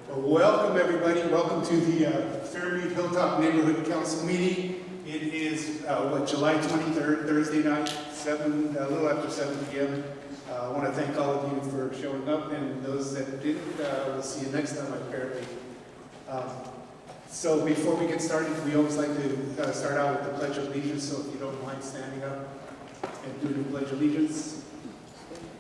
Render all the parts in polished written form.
Well, welcome everybody. Welcome to the Fairmede Hilltop Neighborhood Council meeting. It is July 23rd, Thursday night, a little after 7 p.m. I want to thank all of you for showing up, and those that didn't, we'll see you next time apparently. So before we get started, we always like to start out with the Pledge of Allegiance. So if you don't mind standing up and doing the Pledge of Allegiance.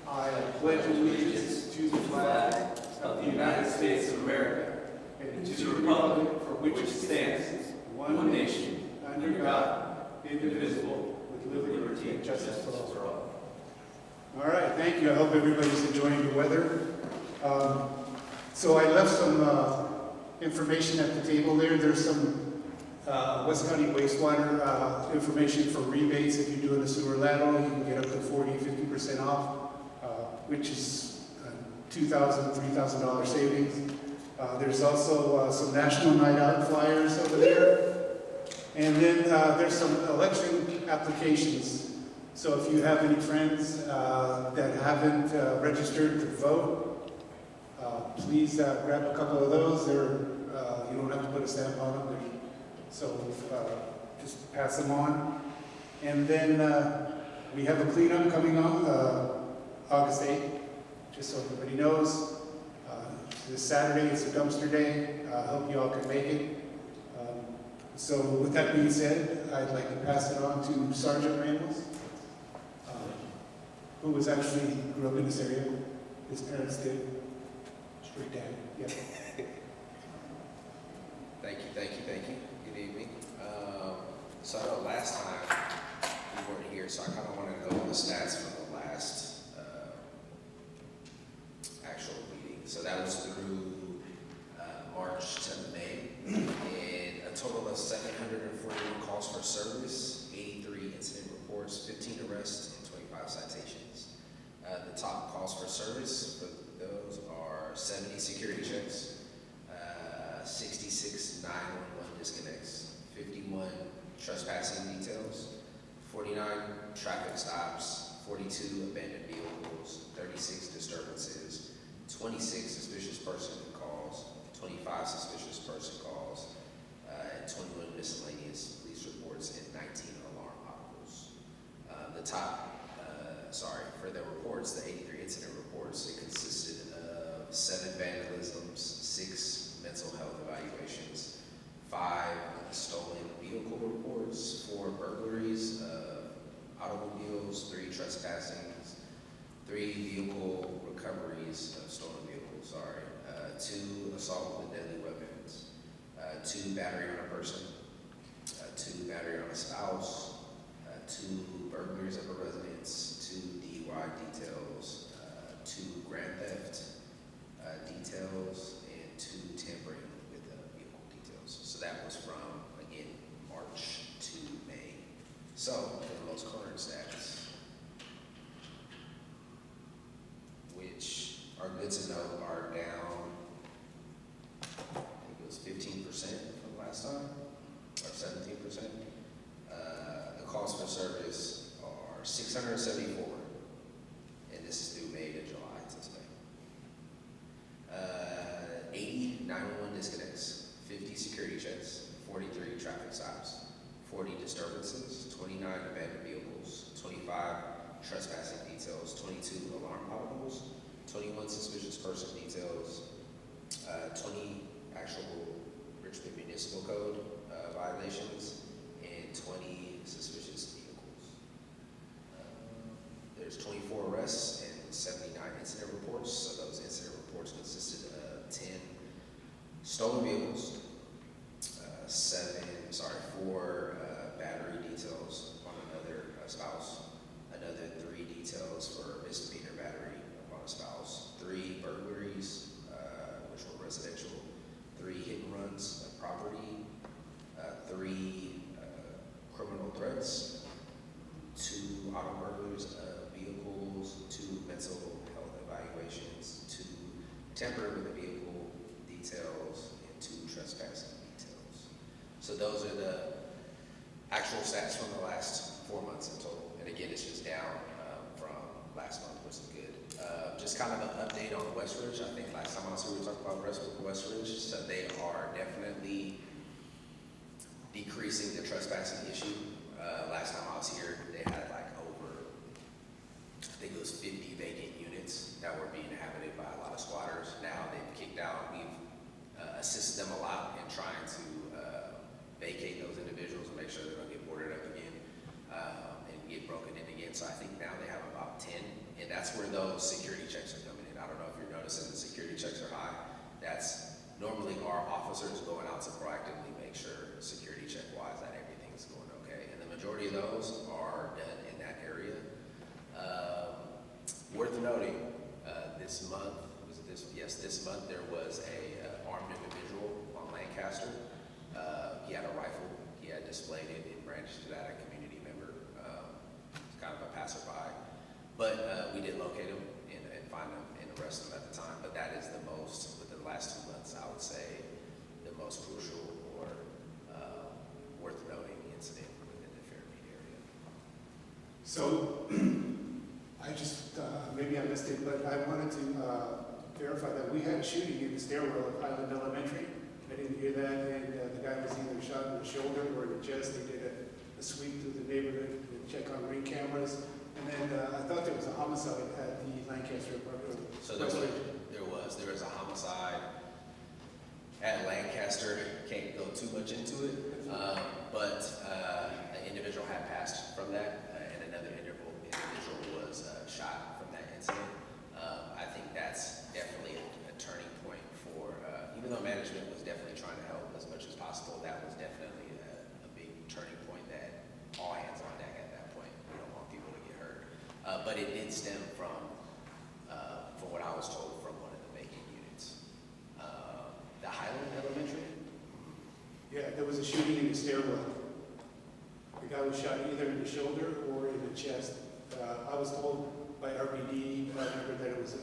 I pledge allegiance to the flag of the United States of America and to the republic for which it stands, one nation, under God, indivisible, with liberty and justice for all. All right, thank you. I hope everybody's enjoying the weather. So I left some information at the table there. There's some West County wastewater information for rebates. If you're doing a sewer lateral, you can get up to 40-50% off. Which is $2,000, $3,000 savings. There's also some National Night Out flyers over there. And then there's some election applications. So if you have any friends that haven't registered to vote, please grab a couple of those. You don't have to put a stamp on them. So just pass them on. And then we have a cleanup coming on. August 8th, just so everybody knows. This Saturday, it's a dumpster day. I hope you all can make it. So with that being said, I'd like to pass it on to Sergeant Ramos, who was actually grew up in this area. His parents did. Straight dad, yeah. Thank you. Good evening. So I know last time you weren't here, so I kind of want to know the stats from the last actual meeting. So that was through March to May, and a total of 741 calls for service, 83 incident reports, 15 arrests, and 25 citations. The top calls for service for those are 70 security checks, 66 911 disconnects, 51 trespassing details, 49 traffic stops, 42 abandoned vehicles, 36 disturbances, 26 suspicious person calls, 25 suspicious person calls, and 21 miscellaneous police reports, and 19 alarm potholes. For the reports, the 83 incident reports, it consisted of 7 vandalisms, 6 mental health evaluations, 5 stolen vehicle reports, 4 burglaries of automobiles, 3 trespassings, 3 vehicle recoveries of stolen vehicles, 2 assault with deadly weapons, 2 battery on a person, 2 battery on a spouse, 2 burglaries of a residence, 2 DUI details, 2 grand theft details, and 2 tampering with vehicle details. So that was from, again, March to May. So, for the most current stats, which are good to know, are down, I think it was 15% from last time, or 17%. The calls for service are 674, and this is through May to July, since May. 80 911 disconnects, 50 security checks, 43 traffic stops, 40 disturbances, 29 abandoned vehicles, 25 trespassing details, 22 alarm potholes, 21 suspicious person details, 20 actual Richmond Municipal Code violations, and 20 suspicious vehicles. There's 24 arrests and 79 incident reports. So those incident reports consisted of 10 stolen vehicles, 4 battery details on another spouse, another 3 details for misdemeanor battery upon a spouse, 3 burglaries, which were residential, 3 hit and runs of property, 3 criminal threats, 2 auto burglars of vehicles, 2 mental health evaluations, 2 tampering with the vehicle details, and 2 trespassing details. So those are the actual stats from the last 4 months in total. And again, it's just down from last month, which is good. Just kind of an update on Westridge. I think last time I was here, we talked about Westridge. So they are definitely decreasing the trespassing issue. Last time I was here, they had like over, I think it was 50 vacant units that were being inhabited by a lot of squatters. Now they've kicked out. We've assisted them a lot in trying to vacate those individuals and make sure they don't get boarded up again and get broken in again. So I think now they have about 10, and that's where those security checks are coming in. I don't know if you're noticing the security checks are high. That's normally our officers going out to proactively make sure security check wise that everything's going okay. And the majority of those are done in that area. Worth noting, this month, this month there was a armed individual on Lancaster. He had a rifle. He had displayed it and brandished it at a community member, kind of a passerby. But we did locate him and find him and arrest him at the time. But that is the most, within the last 2 months, I would say, the most crucial or worth noting incident within the Fairmede area. So, I just, maybe I missed it, but I wanted to verify that we had a shooting in the stairwell at Highland Elementary. I didn't hear that, and the guy was either shot in the shoulder or in the chest. They did a sweep through the neighborhood to check on ring cameras. And then I thought there was a homicide at the Lancaster apartment. So there was a homicide at Lancaster. Can't go too much into it, but an individual had passed from that, and another individual was shot from that incident. I think that's definitely a turning point for, even though management was definitely trying to help as much as possible, that was definitely a big turning point that all hands on deck at that point. We don't want people to get hurt. But it did stem from what I was told, from one of the vacant units. The Highland Elementary? Yeah, there was a shooting in the stairwell. The guy was shot either in the shoulder or in the chest. I was told by RBD member that it was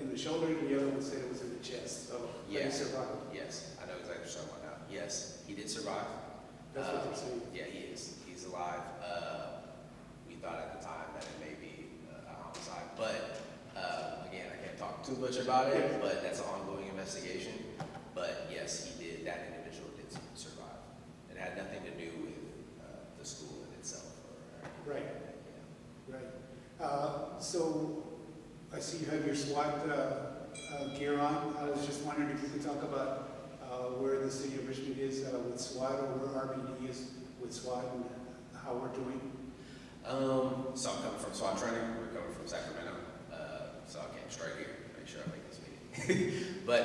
in the shoulder, and the other one said it was in the chest. So Yeah. he survived. Yes, I know exactly what you're talking about now. Yes, he did survive. That's what they're saying. Yeah, he is. He's alive. We thought at the time that it may be a homicide, but again, I can't talk too much about it, but that's an ongoing investigation. But yes, he did. That individual did survive. It had nothing to do with the school in itself. Right. Right. So I see you have your SWAT gear on. I was just wondering if you could talk about where the city of Richmond is with SWAT, or where RBD is with SWAT, and how we're doing. So I'm coming from SWAT training. We're coming from Sacramento. So I came straight here to make sure I make this meeting. But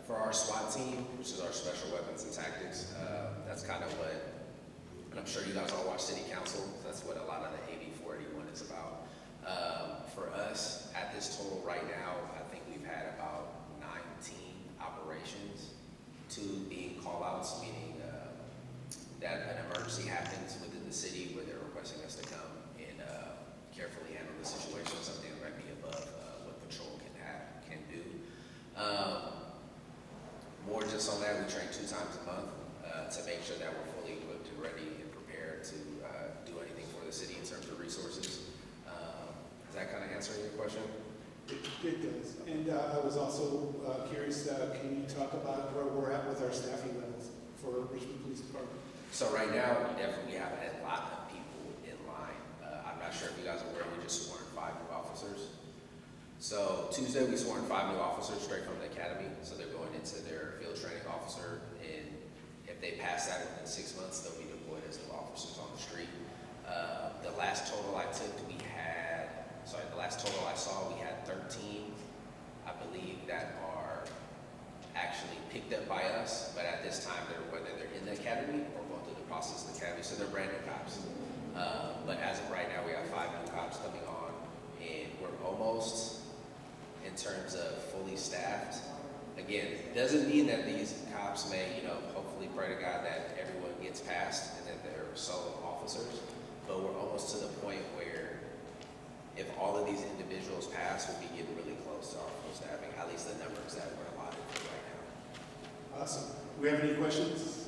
for our SWAT team, which is our Special Weapons and Tactics, that's kind of what, and I'm sure you guys all watch City Council. That's what a lot of the AB 481 is about. For us, at this total right now, I think we've had about 19 operations, 2 being call-outs, meaning that an emergency happens within the city where they're requesting us to come and carefully handle the situation, something that might be above what patrol can do. More just on that, we train 2 times a month to make sure that we're fully equipped and ready and prepared to do anything for the city in terms of resources. Is that kind of answering your question? It does. And I was also curious, can you talk about where we're at with our staffing levels for Richmond Police Department? So right now, we definitely have a lot of people in line. I'm not sure if you guys are aware, we just sworn 5 new officers. So Tuesday, we sworn 5 new officers straight from the academy. So they're going into their field training officer, and if they pass that within 6 months, they'll be deployed as new officers on the street. The last total I took, the last total I saw, we had 13, I believe, that are actually picked up by us, but at this time, whether they're in the academy or going through the process of the academy, so they're brand new cops. But as of right now, we have 5 new cops coming on, and we're almost, in terms of fully staffed. Again, it doesn't mean that these cops may, hopefully pray to God that everyone gets passed and that they're solo officers, but we're almost to the point where if all of these individuals pass, we'll be getting really close to our full staffing, at least the numbers that we're allotted for right now. Awesome. Do we have any questions?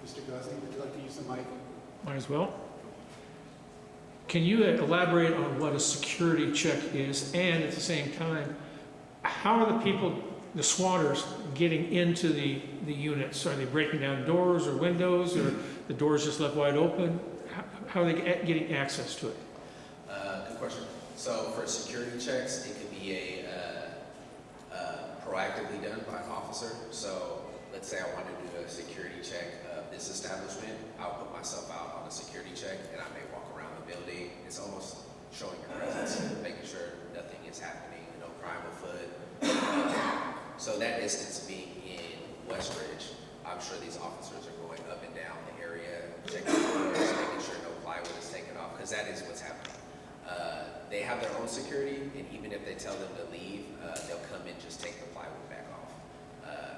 Mr. Gosney, would you like to use the mic? Might as well. Can you elaborate on what a security check is, and at the same time, how are the people, the swatters, getting into the units? Are they breaking down doors or windows, or the doors just left wide open? How are they getting access to it? Good question. So for security checks, it could be proactively done by an officer. So let's say I want to do a security check of this establishment. I'll put myself out on a security check, and I may walk around the building. It's almost showing your presence, making sure nothing is happening, no crime afoot. So that instance being in Westridge, I'm sure these officers are going up and down the area, checking the doors, making sure no plywood is taken off, because that is what's happening. They have their own security, and even if they tell them to leave, they'll come and just take the plywood back off.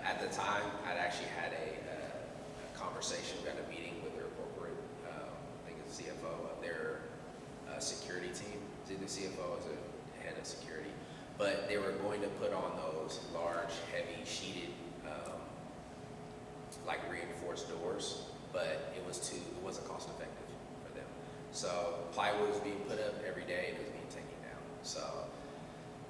At the time, I'd actually had a conversation, we had a meeting with their corporate, I think it's the CFO of their security team. The CFO is a head of security. But they were going to put on those large, heavy, sheeted, like reinforced doors, but it wasn't cost effective for them. So plywood was being put up every day, and it was being taken down. So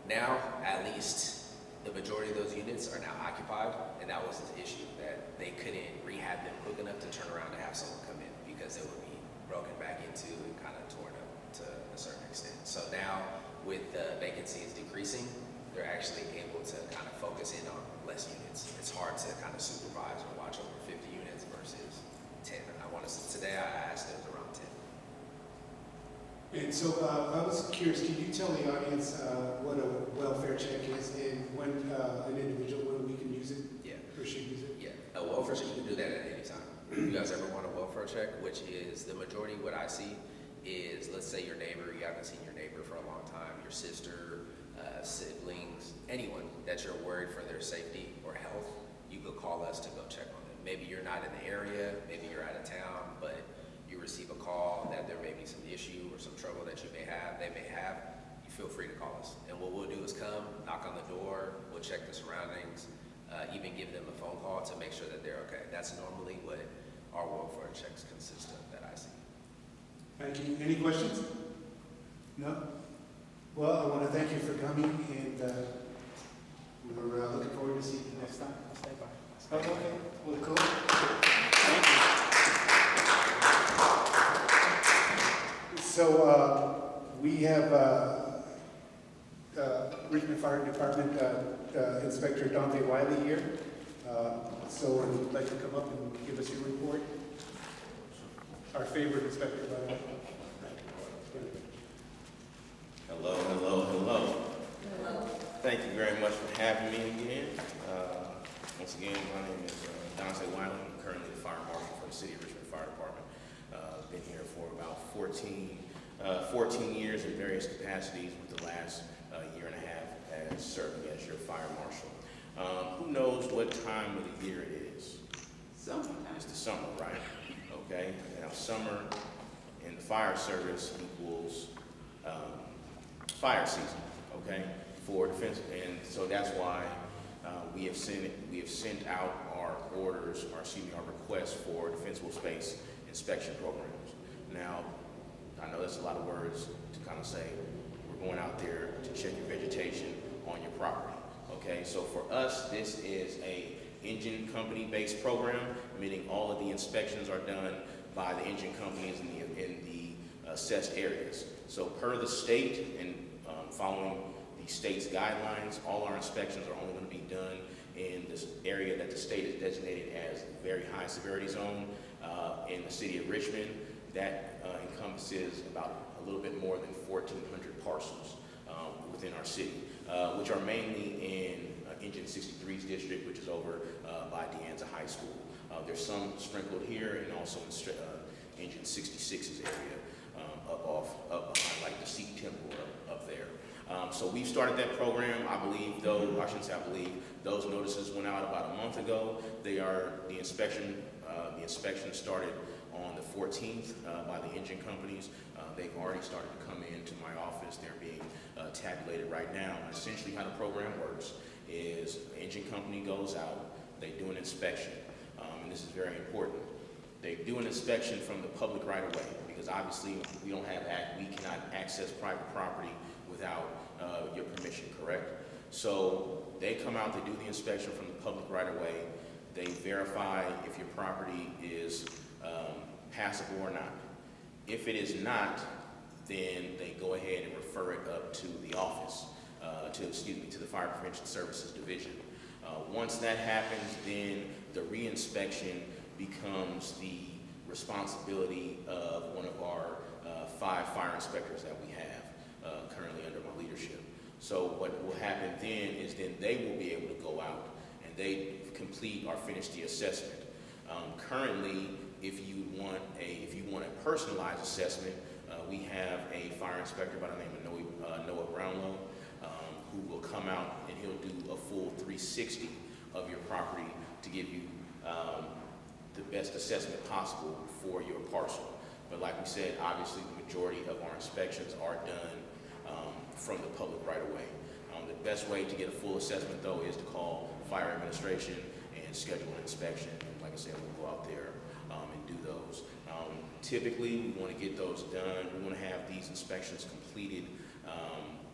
now, at least, the majority of those units are now occupied, and that was the issue, that they couldn't rehab them quick enough to turn around and have someone come in, because they would be broken back into and kind of torn up to a certain extent. So now, with the vacancies decreasing, they're actually able to kind of focus in on less units. It's hard to kind of supervise or watch over 50 units versus 10. Today I asked, it was around 10. And so I was curious, can you tell the audience what a welfare check is, and when an individual, when we can use it? Yeah. Or should use it? Yeah, a welfare check, you can do that at any time. If you guys ever want a welfare check, which is the majority, what I see is, let's say your neighbor, you haven't seen your neighbor for a long time, your sister, siblings, anyone that you're worried for their safety or health, you could call us to go check on them. Maybe you're not in the area, maybe you're out of town, but you receive a call that there may be some issue or some trouble that you may have, they may have, you feel free to call us. And what we'll do is come, knock on the door, we'll check the surroundings, even give them a phone call to make sure that they're okay. That's normally what our welfare checks consist of that I see. Thank you. Any questions? No? Well, I want to thank you for coming, and we're looking forward to seeing you next time. I'll stay by. Oh, okay. Well, cool. Thank you. So we have Richmond Fire Department Inspector Dante Wiley here. So would you like to come up and give us your report? Our favorite inspector, by the way. Hello, hello, hello. Hello. Thank you very much for having me again. Once again, my name is Dante Wiley. I'm currently the Fire Marshall for the City of Richmond Fire Department. Been here for about 14 years in various capacities, with the last year and a half as serving as your Fire Marshal. Who knows what time of the year it is? Summer. It's the summer, right? Okay. Now, summer in the fire service equals fire season, okay, for defense, and so that's why we have sent out our orders, our requests for defensible space inspection programs. Now, I know that's a lot of words to kind of say. We're going out there to check your vegetation on your property, okay? So for us, this is a engine company-based program, meaning all of the inspections are done by the engine companies in the assessed areas. So per the state and following the state's guidelines, all our inspections are only going to be done in this area that the state has designated as very high severity zone in the city of Richmond. That encompasses about a little bit more than 1,400 parcels within our city, which are mainly in Engine 63's district, which is over by DeAnza High School. There's some sprinkled here, and also in Engine 66's area, up behind like the Sikh temple up there. So we've started that program. I believe, though, I shouldn't say I believe, those notices went out about a month ago. The inspection started on the 14th by the engine companies. They've already started to come into my office. They're being tabulated right now. And essentially how the program works is the engine company goes out, they do an inspection, and this is very important. They do an inspection from the public right away, because obviously we cannot access private property without your permission, correct? So they come out, they do the inspection from the public right away. They verify if your property is passable or not. If it is not, then they go ahead and refer it up to the office, to the Fire Prevention Services Division. Once that happens, then the reinspection becomes the responsibility of one of our 5 fire inspectors that we have currently under my leadership. So what will happen then is then they will be able to go out and they complete or finish the assessment. Currently, if you want a personalized assessment, we have a fire inspector by the name of Noah Brownlow, who will come out and he'll do a full 360 of your property to give you the best assessment possible for your parcel. But like we said, obviously the majority of our inspections are done from the public right away. The best way to get a full assessment, though, is to call fire administration and schedule an inspection. Like I said, we'll go out there and do those. Typically, we want to get those done. We want to have these inspections completed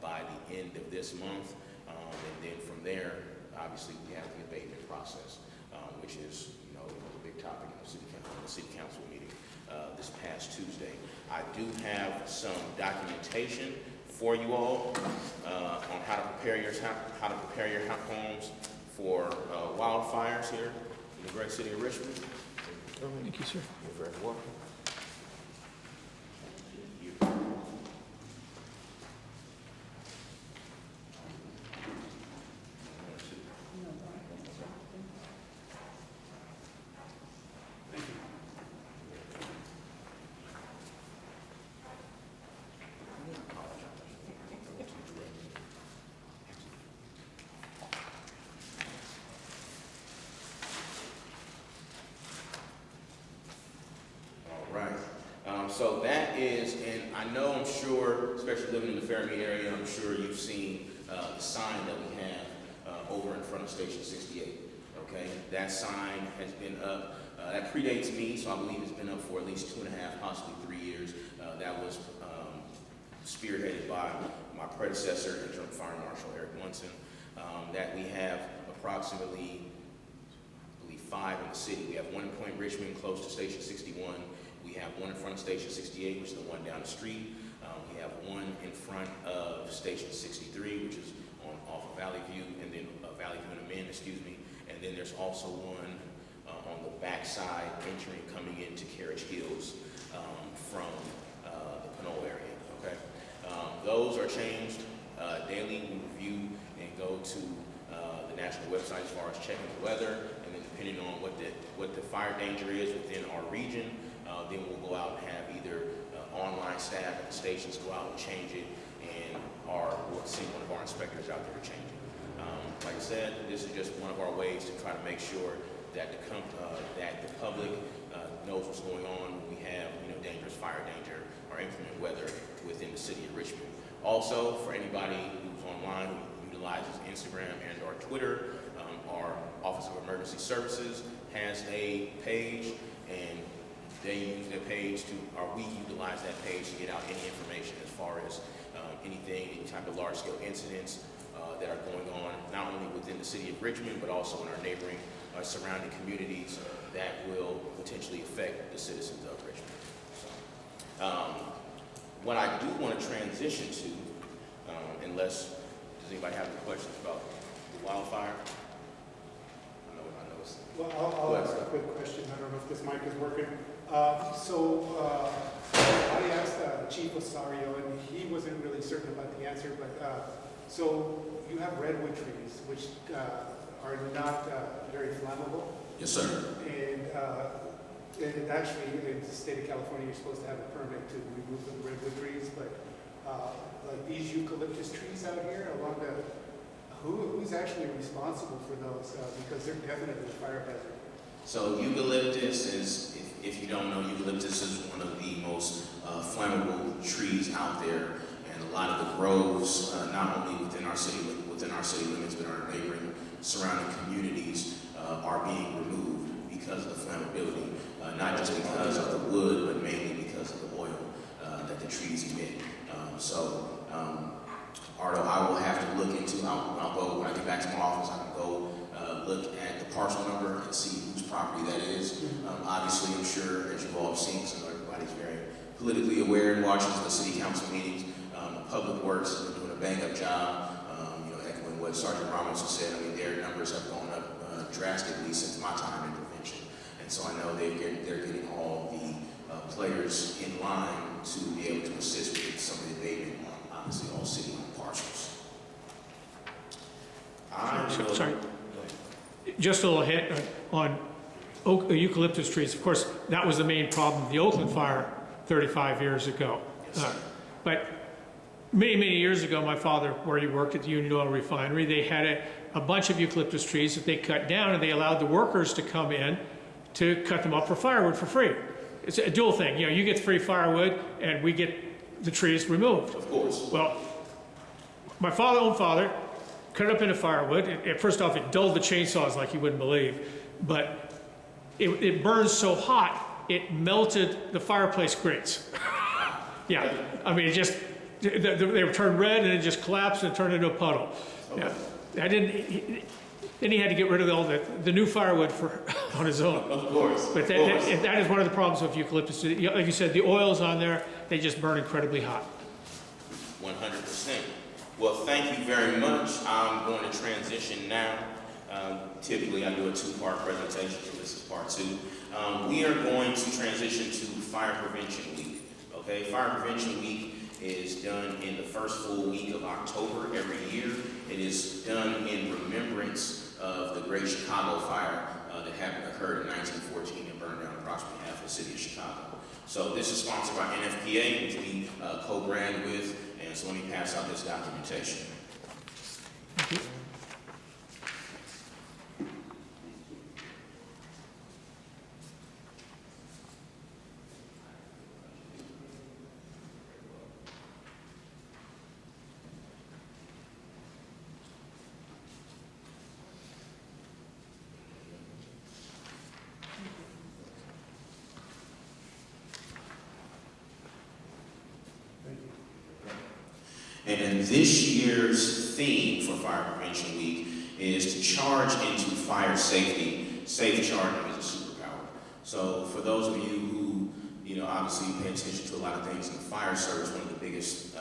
by the end of this month. And then from there, obviously, we have the abatement process, which is, a big topic in the city council meeting this past Tuesday. I do have some documentation for you all on how to prepare your homes for wildfires here in the great city of Richmond. Thank you, sir. You're very welcome. So that is, and I'm sure, especially living in the Fairmede area, I'm sure you've seen the sign that we have over in front of Station 68, okay? That sign has been up, that predates me, so I believe it's been up for at least 2.5, possibly 3 years. That was spearheaded by my predecessor, Richmond Fire Marshall, Eric Munson, that we have approximately, I believe, 5 in the city. We have one in Point Richmond, close to Station 61. We have one in front of Station 68, which is the one down the street. We have one in front of Station 63, which is off of Valley View, and then Valley View and Amend, and then there's also one on the back side, coming into Carriage Hills from the Pinole area, okay? Those are changed daily. We review and go to the national website as far as checking the weather, and then depending on what the fire danger is within our region, then we'll go out and have either online staff at the stations go out and change it, and we'll see one of our inspectors out there to change it. Like I said, this is just one of our ways to try to make sure that the public knows what's going on when we have dangerous fire danger or inclement weather within the city of Richmond. Also, for anybody who's online who utilizes Instagram and or Twitter, our Office of Emergency Services has a page, and they use that page we utilize that page to get out any information as far as any type of large-scale incidents that are going on, not only within the city of Richmond, but also in our neighboring surrounding communities that will potentially affect the citizens of Richmond. So, what I do want to transition to, does anybody have any questions about the wildfire? I know it's... Well, I'll ask a quick question. I don't know if this mic is working. I asked Chief Osario, and he wasn't really certain about the answer, but so you have redwood trees, which are not very flammable. Yes, sir. And actually, in the state of California, you're supposed to have a permit to remove the redwood trees, but like these eucalyptus trees out here along who's actually responsible for those? Because they're definitely a fire hazard. So eucalyptus is, if you don't know, eucalyptus is one of the most flammable trees out there, and a lot of the groves, not only within our city limits, but our neighboring surrounding communities, are being removed because of the flammability, not just because of the wood, but mainly because of the oil that the trees emit. Arto, I will have to look into, I'll go, when I get back to my office, I can go look at the parcel number and see whose property that is. Obviously, I'm sure, as you all have seen, so everybody's very politically aware and watches the city council meetings. Public Works has been doing a bang-up job. Echoing what Sergeant Ramos has said, I mean, their numbers have gone up drastically since my time in prevention. And so I know they're getting all the players in line to be able to assist with some of the abatement, obviously all city parcels. Sorry. Just a little hint on eucalyptus trees. Of course, that was the main problem of the Oakland fire 35 years ago. Yes, But many years ago, my father, where he worked at the Union Oil Refinery, they had a bunch of eucalyptus trees that they cut down, and they allowed the workers to come in to cut them up for firewood for free. It's a dual thing. You know, you get free firewood, and we get the trees removed. Of course. Well, my own father cut it up into firewood. First off, it dulled the chainsaws like you wouldn't believe, but it burns so hot, it melted the fireplace grates. Yeah, I mean, it just, they were turned red and it just collapsed and turned into a puddle. Yeah, then he had to get rid of all the new firewood on his own. Of course. But that is one of the problems with eucalyptus. Like you said, the oils on there, they just burn incredibly hot. 100%. Well, thank you very much. I'm going to transition now. Typically, I do a two-part presentation, so this is part two. We are going to transition to Fire Prevention Week. Okay, Fire Prevention Week is done in the first full week of October every year. It is done in remembrance of the Great Chicago Fire that occurred in 1914 and burned down approximately half of the city of Chicago. So this is sponsored by NFPA, which we co-brand with, and so let me pass out this documentation. Thank you. And this year's theme for Fire Prevention Week is to charge into fire safety. Safe charging is a superpower. So for those of you who, obviously pay attention to a lot of things in the fire service, one of the biggest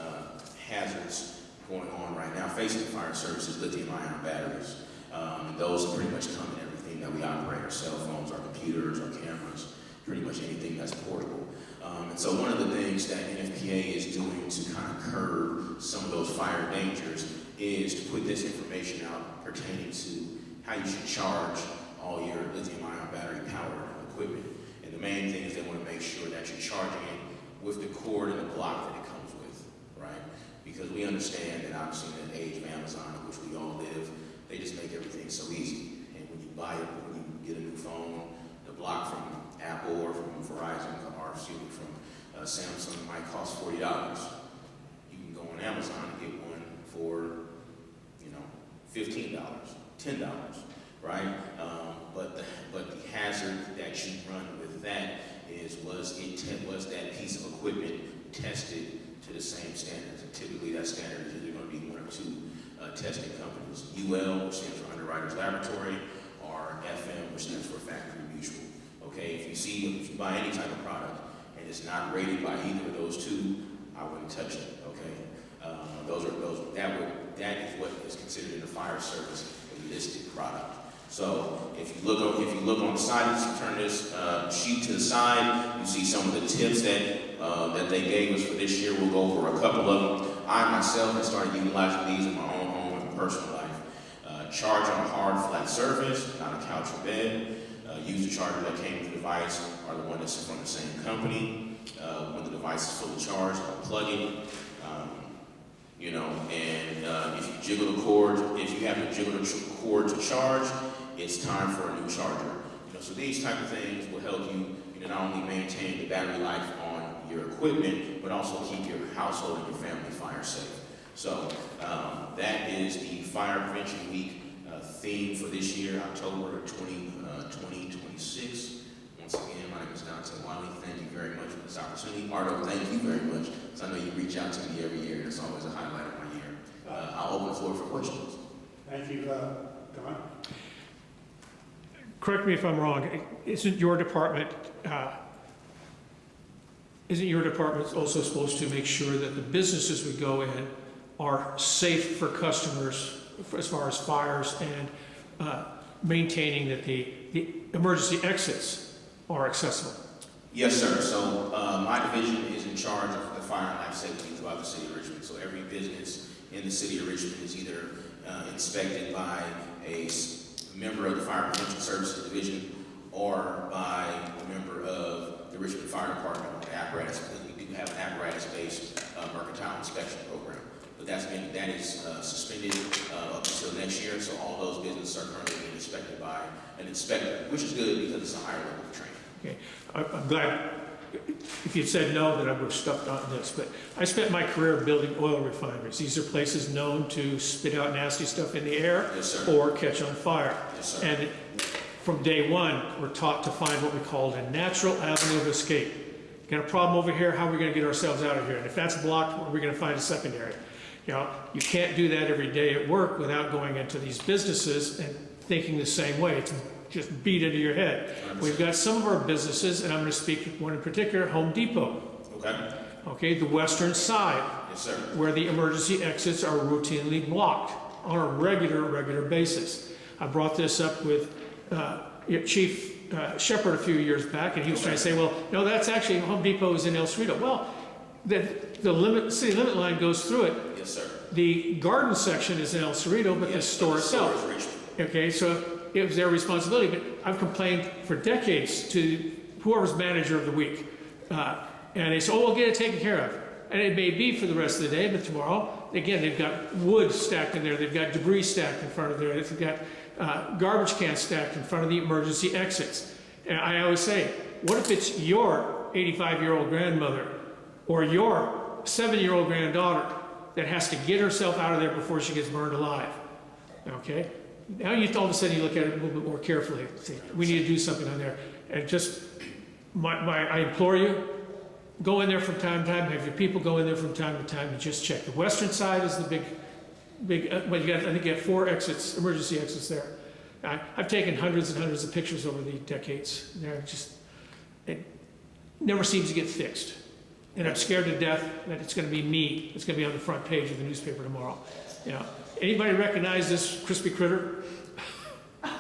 hazards going on right now facing the fire service is lithium-ion batteries. And those pretty much come in everything that we operate, our cell phones, our computers, our cameras, pretty much anything that's portable. And so one of the things that NFPA is doing to kind of curb some of those fire dangers is to put this information out pertaining to how you should charge all your lithium-ion battery-powered equipment. And the main thing is they want to make sure that you're charging it with the cord and the block that it comes with, right? Because we understand that obviously in the age of Amazon, in which we all live, they just make everything so easy. And when you buy it, when you get a new phone, the block from Apple or from Verizon, or from Samsung might cost $40. You can go on Amazon and get one for, $15, $10, right? But the hazard that you run with that is was that piece of equipment tested to the same standards? And typically that standard is either going to be one or two testing companies. UL, which stands for Underwriters Laboratory, or FM, which stands for Factory Mutual. Okay, if you buy any type of product and it's not rated by either of those two, I wouldn't touch it. Okay, that is what is considered in the fire service a listed product. So if you look on the side, if you turn this sheet to the side, you see some of the tips that they gave us for this year. We'll go over a couple of them. I myself have started utilizing these in my own home and personal life. Charge on a hard, flat surface, not a couch or bed. Use the charger that came with the device or the one that's from the same company. When the device is fully charged, unplug it. And if you jiggle the cord, if you have to jiggle the cord to charge, it's time for a new charger. So these type of things will help you, not only maintain the battery life on your equipment, but also keep your household and your family fire safe. So that is the Fire Prevention Week theme for this year, October 2026. Once again, my name is Dante Wiley. Thank you very much for this opportunity. Arto, thank you very much, because I know you reach out to me every year, and it's always a highlight of my year. I'll open the floor for questions. Thank you, Don. Correct me if I'm wrong, isn't your department also supposed to make sure that the businesses we go in are safe for customers as far as fires and maintaining that the emergency exits are accessible? Yes, sir. So my division is in charge of the fire and life safety throughout the city of Richmond. So every business in the city of Richmond is either inspected by a member of the Fire Prevention Services Division or by a member of the Richmond Fire Department, the apparatus, because we do have an apparatus-based mercantile inspection program. But that is suspended up until next year, so all those businesses are currently being inspected by an inspector, which is good because it's a higher level of training. Okay, I'm glad, if you'd said no, then I would have stuck on this, but I spent my career building oil refineries. These are places known to spit out nasty stuff in the air. Yes, sir. Or catch on fire. Yes, sir. And from day one, we're taught to find what we call a natural avenue of escape. Got a problem over here, how are we going to get ourselves out of here? And if that's blocked, where are we going to find a secondary? You know, you can't do that every day at work without going into these businesses and thinking the same way. It's just beat into your head. We've got some of our businesses, and I'm going to speak one in particular, Home Depot. Okay. Okay, the western side, Yes, sir. where the emergency exits are routinely blocked on a regular basis. I brought this up with Chief Shepherd a few years back, and he was trying to say, well, no, that's actually Home Depot is in El Cerrito. Well, the city limit line goes through it. Yes, sir. The garden section is in El Cerrito, but the store itself. Is Richmond. Okay, so it was their responsibility, but I've complained for decades to whoever's manager of the week. And they say, oh, we'll get it taken care of. And it may be for the rest of the day, but tomorrow, again, they've got wood stacked in there, they've got debris stacked in front of there, they've got garbage cans stacked in front of the emergency exits. And I always say, what if it's your 85-year-old grandmother or your 7-year-old granddaughter that has to get herself out of there before she gets burned alive? Okay? Now you all of a sudden you look at it a little bit more carefully. Say, we need to do something on there. And just, I implore you, go in there from time to time, have your people go in there from time to time and just check. The western side is the big, well, I think you have 4 exits, emergency exits there. I've taken hundreds and hundreds of pictures over the decades. It never seems to get fixed. And I'm scared to death that it's going to be me. It's going to be on the front page of the newspaper tomorrow. You know, anybody recognize this crispy critter? How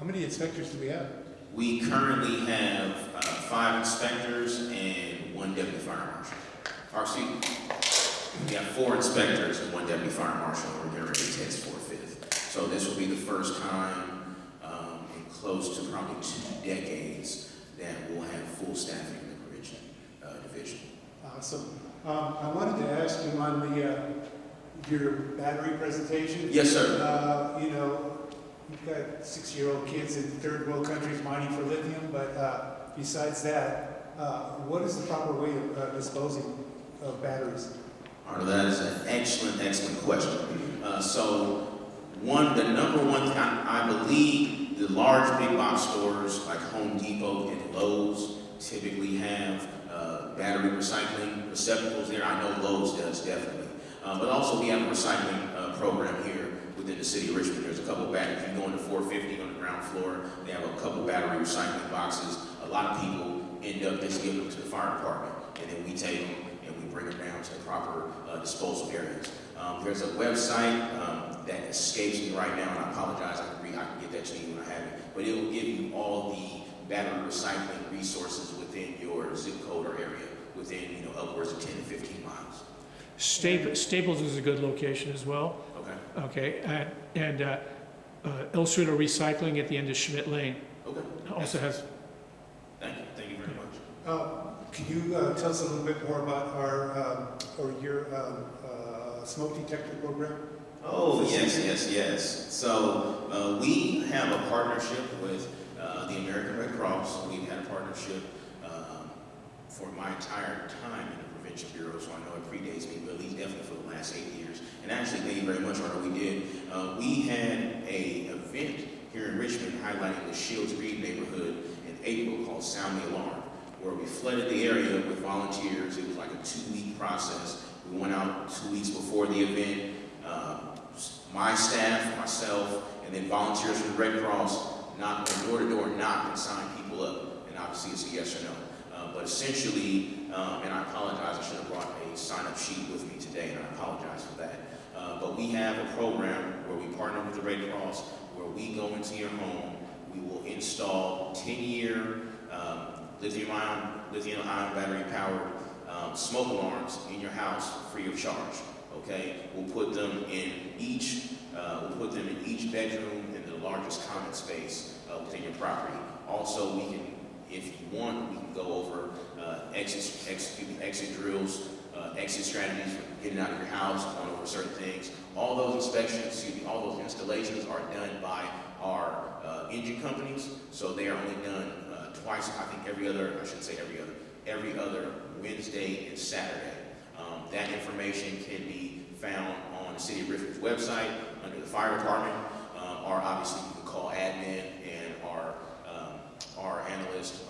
many inspectors do we have? We currently have 5 inspectors and 1 deputy fire marshal. Or excuse me, we have 4 inspectors and 1 deputy fire marshal, and we're getting ready to test for a 5th. So this will be the first time in close to probably 2 decades that we'll have full staffing in the prevention division. Awesome. I wanted to ask you on your battery presentation. Yes, sir. You know, you've got 6-year-old kids in third world countries mining for lithium, but besides that, what is the proper way of disposing of batteries? Arto, that is an excellent question. So the number one thing, I believe the large big box stores like Home Depot and Lowe's typically have battery recycling receptacles there. I know Lowe's does, definitely. But also we have a recycling program here within the city of Richmond. There's a couple of batteries. If you go into 450 on the ground floor, they have a couple battery recycling boxes. A lot of people end up just giving them to the fire department, and then we take them and we bring them down to the proper disposal areas. There's a website that escapes me right now, and I apologize. I can get that to you when I have it. But it will give you all the battery recycling resources within your zip code or area, within upwards of 10 to 15 miles. Staples is a good location as well. Okay. Okay, and El Cerrito Recycling at the end of Schmidt Lane Okay. also has. Thank you very much. Can you tell us a little bit more about your smoke detector program? Oh, yes. So we have a partnership with the American Red Cross. We've had a partnership for my entire time in the Prevention Bureau, so I know it predates me, but at least definitely for the last 8 years. And actually, thank you very much, Arto. We had a event here in Richmond highlighting the Shields Reed neighborhood in April called Sound the Alarm, where we flooded the area with volunteers. It was like a 2-week process. We went out 2 weeks before the event. My staff, myself, and then volunteers from the Red Cross knocked on door-to-door, knocked and signed people up. And obviously it's a yes or no. But essentially, and I apologize, I should have brought a sign-up sheet with me today, and I apologize for that. But we have a program where we partner with the Red Cross, where we go into your home, we will install 10-year lithium-ion battery-powered smoke alarms in your house free of charge. Okay, we'll put them in each bedroom in the largest common space within your property. Also, we can, if you want, we can go over exit drills, exit strategies for getting out of your house, going over certain things. All those inspections, all those installations are done by our engine companies, so they are only done twice, I think every other Wednesday and Saturday. That information can be found on the City of Richmond's website under the Fire Department, or obviously you can call admin and our analyst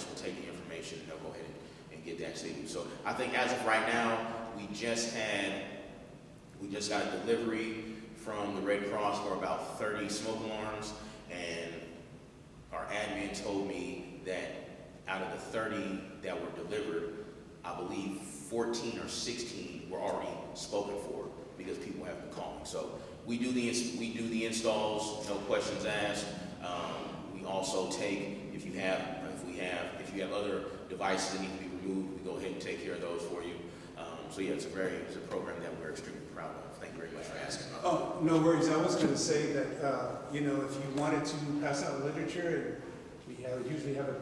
will take the information and they'll go ahead and get that to you. So I think as of right now, we just got a delivery from the Red Cross for about 30 smoke alarms, and our admin told me that out of the 30 that were delivered, I believe 14 or 16 were already spoken for because people have been calling. So we do the installs, no questions asked. We also take, if you have other devices that need to be removed, we go ahead and take care of those for you. So yeah, it's a program that we're extremely proud of. Thank you very much for asking. Oh, no worries. I was going to say that, if you wanted to pass out literature, and we usually have a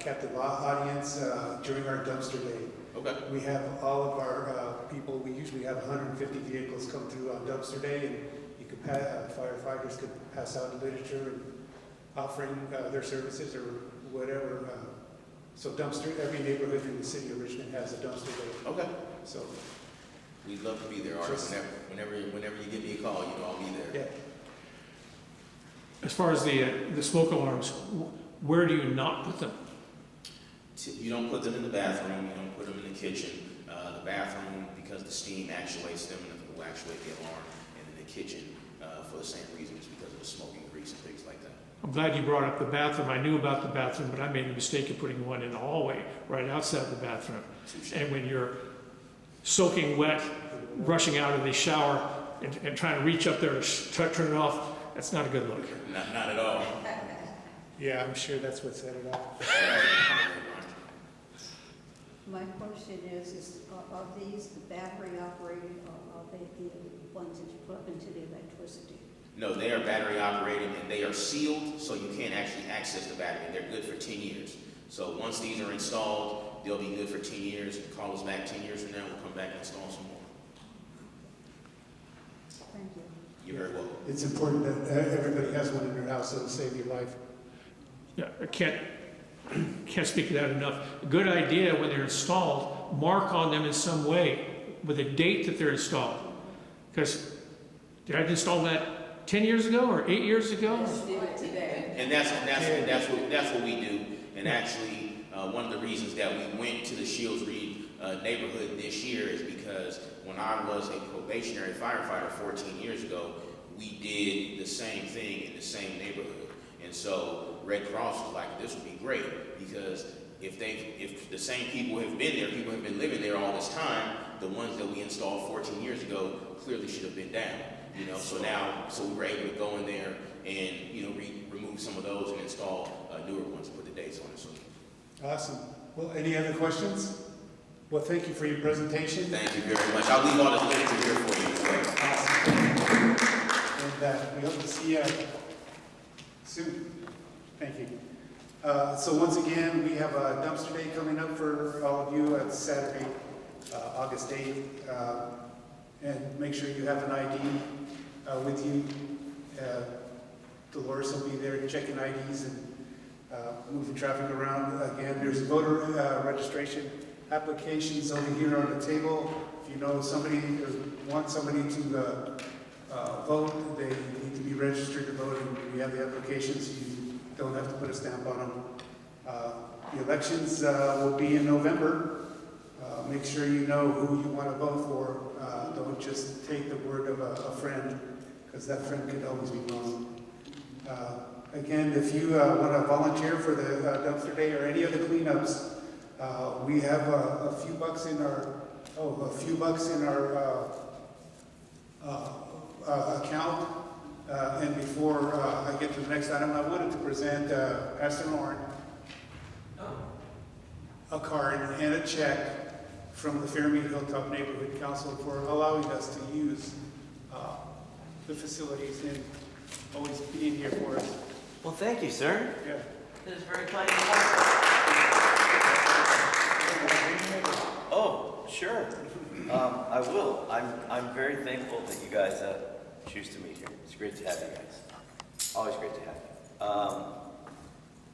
captive audience during our dumpster day. Okay. We have all of our people, we usually have 150 vehicles come through on dumpster day, and you could firefighters could pass out literature and offering their services or whatever. So every neighborhood in the city of Richmond has a dumpster day. Okay. So we'd love to be there, Arto. Whenever you give me a call, I'll be there. yeah. As far as the smoke alarms, where do you not put them? You don't put them in the bathroom. You don't put them in the kitchen. The bathroom, because the steam actuates them, and will actuate the alarm. And in the kitchen, for the same reason, just because of the smoking grease and things like that. I'm glad you brought up the bathroom. I knew about the bathroom, but I made the mistake of putting one in the hallway right outside the bathroom. And when you're soaking wet, rushing out of the shower and trying to reach up there to turn it off, that's not a good look. Not at all. Yeah, I'm sure that's what set it off. My question is are these the battery operated, or are they the ones that you plug into the electricity? No, they are battery operated and they are sealed, so you can't actually access the battery. They're good for 10 years. So once these are installed, they'll be good for 10 years. Call us back 10 years from now, we'll come back and install some more. Thank you. You're very welcome. It's important that everybody has one in their house, so it'll save your life. Yeah, I can't speak to that enough. A good idea when they're installed, mark on them in some way with a date that they're installed. Because did I install that 10 years ago or 8 years ago? And that's what we do. And actually, one of the reasons that we went to the Shields Reed neighborhood this year is because when I was a probationary firefighter 14 years ago, we did the same thing in the same neighborhood. And so Red Cross was like, this would be great, because if the same people have been there, people have been living there all this time, the ones that we installed 14 years ago clearly should have been down. So we were able to go in there and remove some of those and install newer ones and put the dates on it. So. Awesome. Well, any other questions? Well, thank you for your presentation. Thank you very much. I'll leave all this literature here for you. Awesome. And we hope to see you soon. Thank you. So once again, we have a dumpster day coming up for all of you on Saturday, August 8th. And make sure you have an ID with you. Dolores will be there checking IDs and moving traffic around. Again, there's voter registration applications over here on the table. If you know somebody or want somebody to vote, they need to be registered to vote, and we have the applications. You don't have to put a stamp on them. The elections will be in November. Make sure you know who you want to vote for. Don't just take the word of a friend, because that friend could always be wrong. Again, if you want to volunteer for the dumpster day or any of the cleanups, we have a few bucks in our account. And before I get to the next item, I wanted to present Pastor Lauren a card and a check from the Fairmede Hilltop Neighborhood Council for allowing us to use the facilities and always being here for us. Well, thank you, sir. Yeah. That is very kind of you. Oh, sure. I will. I'm very thankful that you guys choose to meet here. It's great to have you guys. Always great to have you.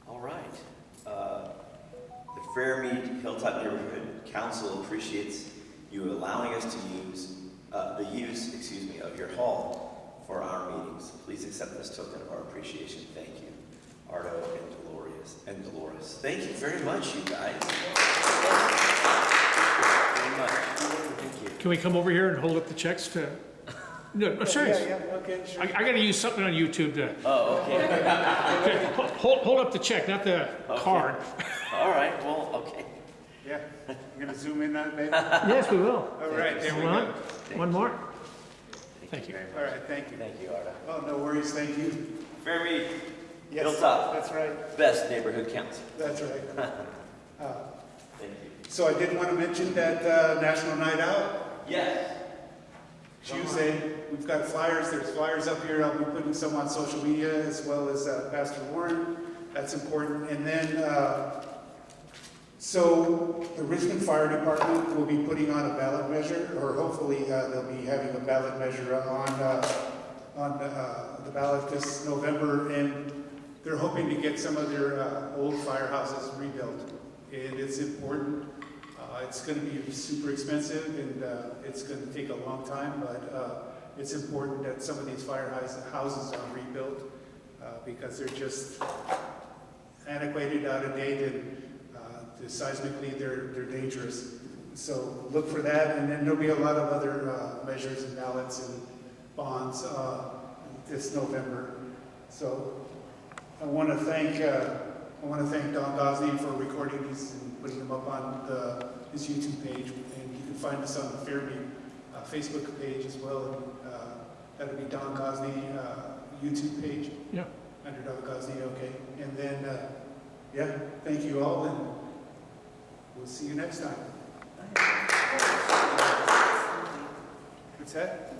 All right. The Fairmede Hilltop Neighborhood Council appreciates you allowing us to use of your hall for our meetings. Please accept this token of our appreciation. Thank you, Arto and Dolores. Thank you very much, you guys. Very much. Thank you. Can we come over here and hold up the checks to? No, I'm serious. Yeah, okay, sure. I got to use something on YouTube to. Oh, okay. Okay, hold up the check, not the card. All right. Well, okay. Yeah, you're gonna zoom in on it, baby? Yes, we will. All right, there we Hold on. go. One more. Thank you. very All much. right, thank you. Thank you, Arto. Oh, no worries, thank you. Fairmede Yes, Hilltop. that's right, Best neighborhood council. that's right. Thank you. So I did want to mention that National Night Out, Yes. Tuesday, we've got flyers, there's flyers up here, I'll be putting some on social media as well as Pastor Lauren, that's important. And then, so the Richmond Fire Department will be putting on a ballot measure, or hopefully they'll be having a ballot measure on the ballot this November, and they're hoping to get some of their old firehouses rebuilt. And it's important. It's going to be super expensive, and it's going to take a long time, but it's important that some of these houses are rebuilt because they're just antiquated, out of date, and seismically they're dangerous. So look for that, and then there'll be a lot of other measures and ballots and bonds this November. So I want to thank Don Gosney for recording these and putting them up on his YouTube page, and you can find us on the Fairmede Facebook page as well. That'll be Don Gosney YouTube page. Yeah. Under Don Gosney, okay. And then, yeah, thank you all, and we'll see you next time. What's that?